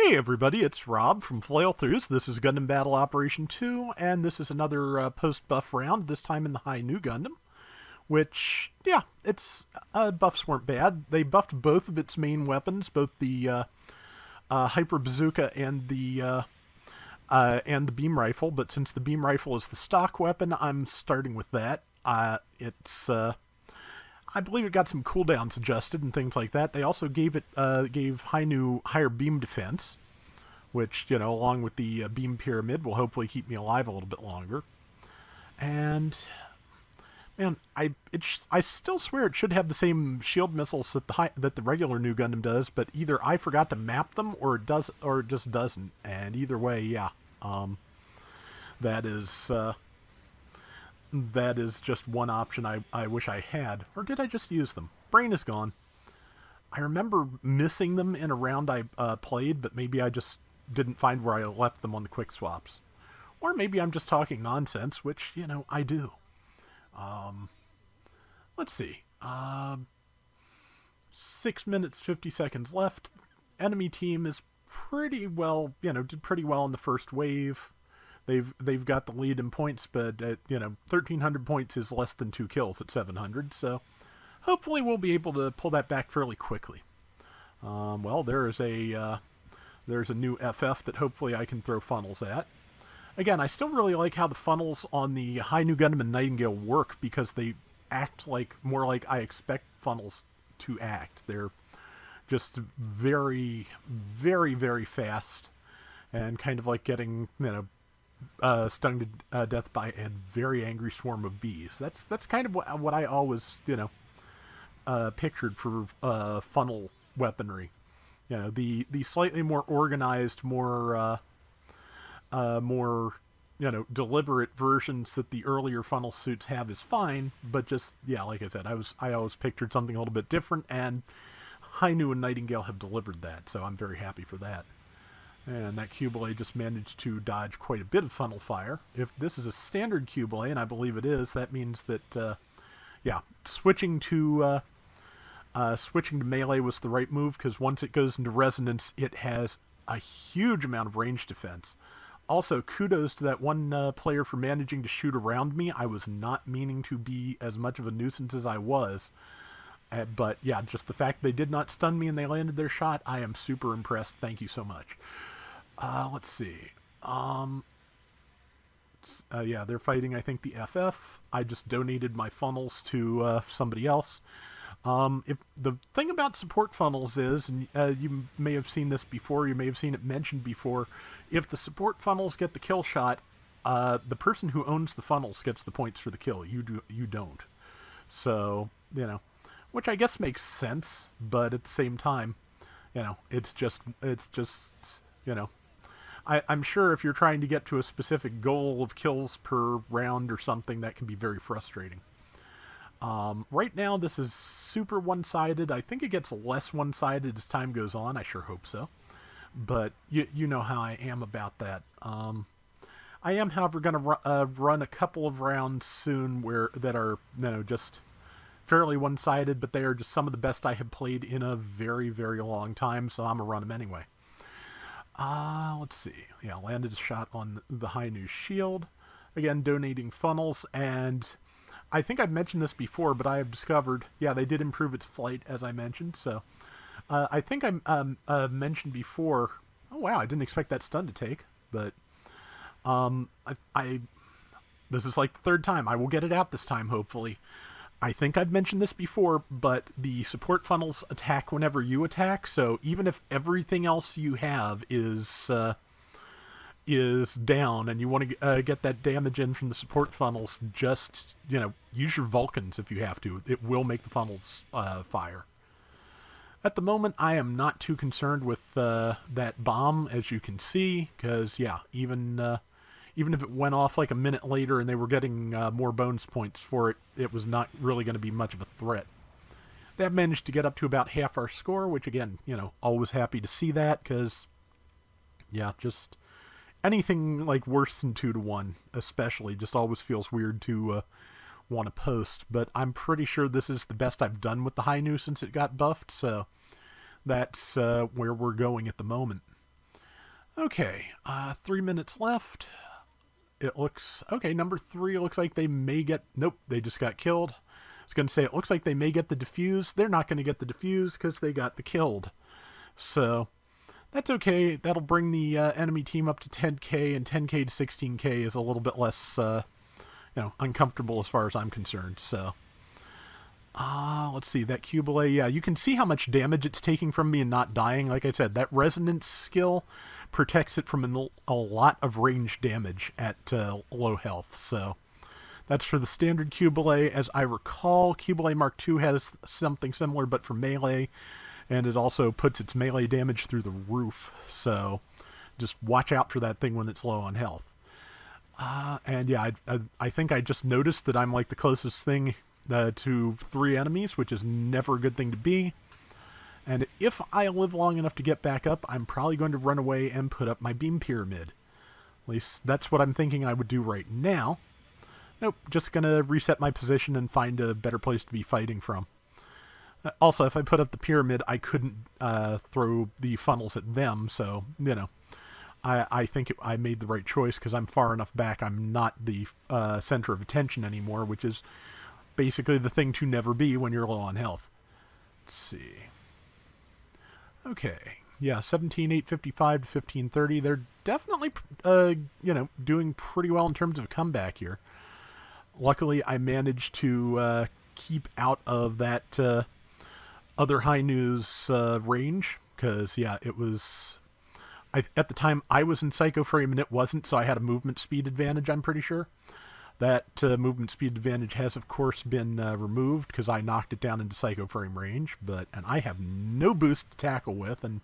Hey everybody, it's Rob from Flailthroughs. This is Gundam Battle Operation 2, and this is another post-buff round, this time in the High New Gundam, which, yeah, its buffs weren't bad. They buffed both of its main weapons, both the Hyper Bazooka and the Beam Rifle, but since the Beam Rifle is the stock weapon, I'm starting with that. I believe it got some cooldowns adjusted and things like that. They also gave Hainu higher beam defense, which, along with the beam pyramid, will hopefully keep me alive a little bit longer. And man, I still swear it should have the same shield missiles that the regular New Gundam does, but either I forgot to map them or it does, or it just doesn't. And either way, yeah, that is. That is just one option I wish I had. Or did I just use them? Brain is gone. I remember missing them in a round I played, but maybe I just didn't find where I left them on the quick swaps. Or maybe I'm just talking nonsense, which, I do. Let's see. 6 minutes, 50 seconds left. Enemy team is pretty well, did pretty well in the first wave. They've got the lead in points, but 1,300 points is less than 2 kills at 700, so hopefully we'll be able to pull that back fairly quickly. Well, there's a new FF that hopefully I can throw funnels at. Again, I still really like how the funnels on the High New Gundam and Nightingale work because they act more like I expect funnels to act. They're just very, very, very fast and kind of like getting stung to death by a very angry swarm of bees. That's kind of what I always pictured for funnel weaponry. The slightly more organized, more deliberate versions that the earlier funnel suits have is fine, but just like I said, I always pictured something a little bit different, and Hainu and Nightingale have delivered that, so I'm very happy for that. And that Cubile just managed to dodge quite a bit of funnel fire. If this is a standard Cubile, and I believe it is, that means that, switching to melee was the right move, because once it goes into resonance, it has a huge amount of range defense. Also, kudos to that one player for managing to shoot around me. I was not meaning to be as much of a nuisance as I was. But yeah, just the fact they did not stun me and they landed their shot, I am super impressed. Thank you so much. Let's see. They're fighting, I think, the FF. I just donated my funnels to somebody else. If the thing about support funnels is, and you may have seen this before, you may have seen it mentioned before, if the support funnels get the kill shot, the person who owns the funnels gets the points for the kill. You don't. So, which I guess makes sense, but at the same time, it's just, I'm sure if you're trying to get to a specific goal of kills per round or something, that can be very frustrating. Right now, this is super one-sided. I think it gets less one-sided as time goes on. I sure hope so. But you know how I am about that. I am, however, going to run a couple of rounds soon that are just fairly one-sided, but they are just some of the best I have played in a very, very long time, so I'm going to run them anyway. Let's see. Yeah, landed a shot on the High New Shield. Again, donating funnels, and I think I've mentioned this before, but I have discovered, they did improve its flight, as I mentioned, so I think I mentioned before, oh wow, I didn't expect that stun to take, but this is like the third time. I will get it out this time, hopefully. I think I've mentioned this before, but the support funnels attack whenever you attack, so even if everything else you have is down and you want to get that damage in from the support funnels, just, use your Vulcans if you have to. It will make the funnels fire. At the moment, I am not too concerned with that bomb, as you can see, because, even if it went off like a minute later and they were getting more bonus points for it, it was not really going to be much of a threat. That managed to get up to about half our score, which again, always happy to see that, because, just anything like worse than 2-1, especially, just always feels weird to want to post. But I'm pretty sure this is the best I've done with the High Nu since it got buffed, so that's where we're going at the moment. Okay, 3 minutes left. It looks okay. Number 3 looks like they may get. Nope, they just got killed. I was going to say it looks like they may get the defuse. They're not going to get the defuse because they got the killed. So that's okay. That'll bring the enemy team up to 10k, and 10k to 16k is a little bit less, uncomfortable as far as I'm concerned. So, let's see that Cubile. Yeah, you can see how much damage it's taking from me and not dying. Like I said, that resonance skill protects it from a lot of range damage at low health. So that's for the standard Cubile. As I recall, Cubile Mark II has something similar, but for melee, and it also puts its melee damage through the roof. So just watch out for that thing when it's low on health. And yeah, I think I just noticed that I'm like the closest thing to 3 enemies, which is never a good thing to be. And if I live long enough to get back up, I'm probably going to run away and put up my beam pyramid. At least that's what I'm thinking I would do right now. Nope, just going to reset my position and find a better place to be fighting from. Also, if I put up the pyramid, I couldn't throw the funnels at them, so, I think I made the right choice because I'm far enough back. I'm not the center of attention anymore, which is basically the thing to never be when you're low on health. Let's see. Okay. Yeah, 17,855 to 1530. They're definitely, doing pretty well in terms of a comeback here. Luckily, I managed to keep out of that other high news range because, yeah, it was... at the time, I was in Psycho Frame and it wasn't, so I had a movement speed advantage, I'm pretty sure. That movement speed advantage has, of course, been removed because I knocked it down into Psycho Frame range, and I have no boost to tackle with and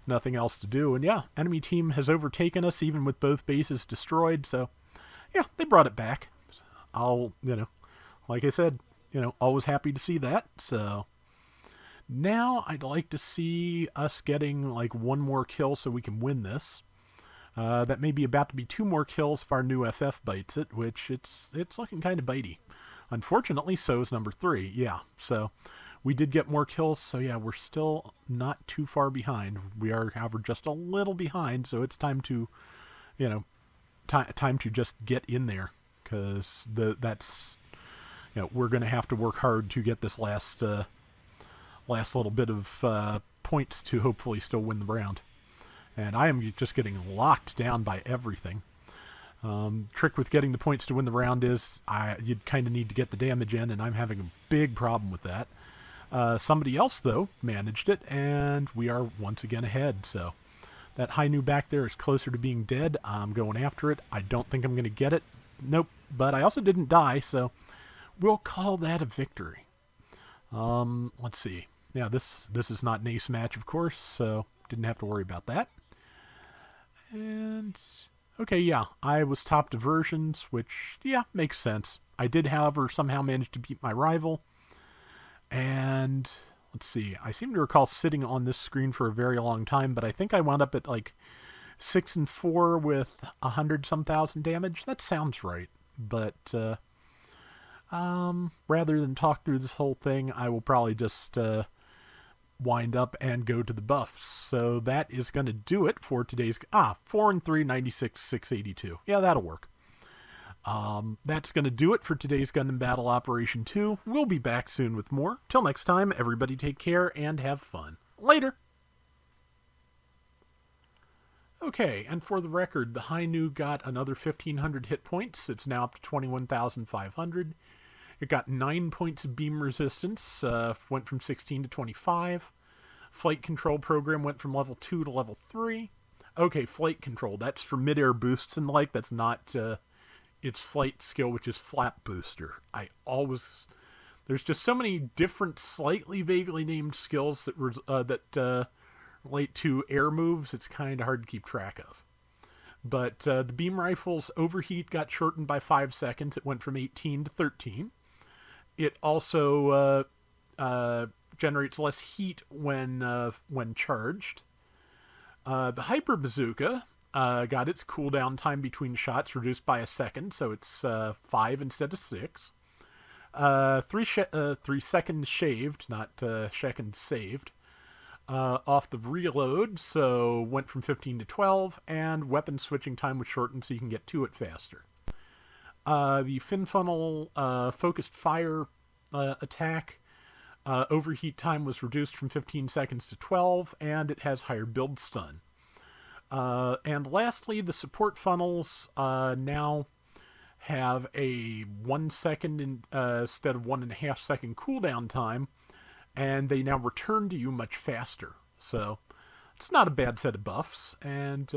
nothing else to do. And yeah, enemy team has overtaken us even with both bases destroyed, so yeah, they brought it back. I'll, like I said, always happy to see that. So now I'd like to see us getting like 1 more kill so we can win this. That may be about to be 2 more kills if our new FF bites it, which it's looking kind of bitey. Unfortunately, so is number 3. Yeah, so we did get more kills, so yeah, we're still not too far behind. We are, however, just a little behind, so it's time to, time to just get in there, because that's, we're going to have to work hard to get this last little bit of points to hopefully still win the round. And I am just getting locked down by everything. Trick with getting the points to win the round is you kind of need to get the damage in, and I'm having a big problem with that. Somebody else, though, managed it, and we are once again ahead. So that high new back there is closer to being dead. I'm going after it. I don't think I'm going to get it. Nope. But I also didn't die, so we'll call that a victory. Let's see. Yeah, this is not an ace match, of course, so didn't have to worry about that. And okay, yeah, I was top diversions, which, yeah, makes sense. I did, however, somehow manage to beat my rival. And let's see, I seem to recall sitting on this screen for a very long time, but I think I wound up at like 6-4 with 100-some thousand damage. That sounds right. But rather than talk through this whole thing, I will probably just wind up and go to the buffs. So that is going to do it for today's 4-3, 96, 682. Yeah, that'll work. That's going to do it for today's Gundam Battle Operation 2. We'll be back soon with more. Till next time, everybody take care and have fun. Later! Okay, and for the record, the Hainu got another 1,500 hit points. It's now up to 21,500. It got 9 points of beam resistance, went from 16 to 25. Flight control program went from level 2 to level 3. Okay, flight control, that's for mid-air boosts and the like. That's not its flight skill, which is flap booster. There's just so many different, slightly vaguely named skills that relate to air moves, it's kind of hard to keep track of. But the beam rifle's overheat got shortened by 5 seconds. It went from 18 to 13. It also generates less heat when charged. The Hyper Bazooka got its cooldown time between shots reduced by a second, so it's 5 instead of 6. 3 seconds shaved, not seconds saved. off the reload, so went from 15 to 12, and weapon switching time was shortened so you can get to it faster. The fin funnel focused fire attack overheat time was reduced from 15 seconds to 12, and it has higher build stun. And lastly, the support funnels now have a 1 second instead of 1.5 second cooldown time, and they now return to you much faster. So it's not a bad set of buffs, and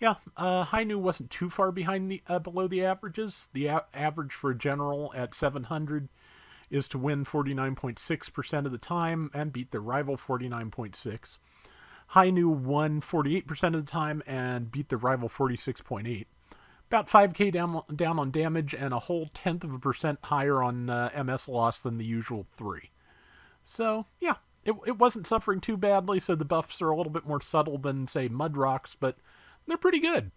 Hainu wasn't too far behind the below the averages. The average for a general at 700 is to win 49.6% of the time and beat their rival 49.6. Hainu won 48% of the time and beat their rival 46.8. About 5k down on damage and a whole 0.1% higher on MS loss than the usual 3. So, yeah, it wasn't suffering too badly, so the buffs are a little bit more subtle than, say, Mud Rocks, but they're pretty good.